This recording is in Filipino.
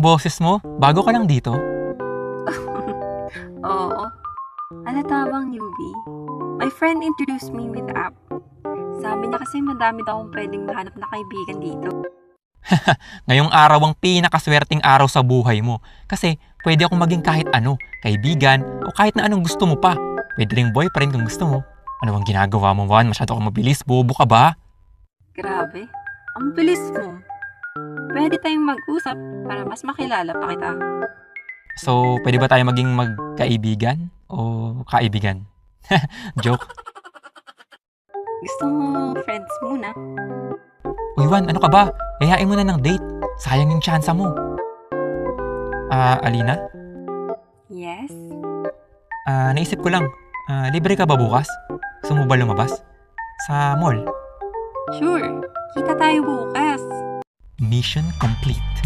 Boses mo? Bago ka lang dito? Oo. Halata bang newbie? My friend introduced me with the app. Sabi niya kasi madami daw akong pwedeng mahanap na kaibigan dito. Ngayong araw ang pinakaswerteng araw sa buhay mo. Kasi pwede akong maging kahit ano, kaibigan, o kahit na anong gusto mo pa. Pwede ring boyfriend kung gusto mo. Ano bang ginagawa mo, Juan? Masyado kang mabilis. Bobo ka ba? Grabe. Ang bilis mo. Pwede tayong mag-usap para mas makilala pa kita. So, pwede ba tayo maging magkaibigan? O kaibigan? Joke. Gusto mo friends muna? Uy, Juan, ano ka ba? Yayain mo na ng date. Sayang yung tsansa mo. Alina? Yes? Naisip ko lang. Libre ka ba bukas? Gusto mo ba lumabas? Sa mall? Sure. Kita tayo bukas. Mission complete.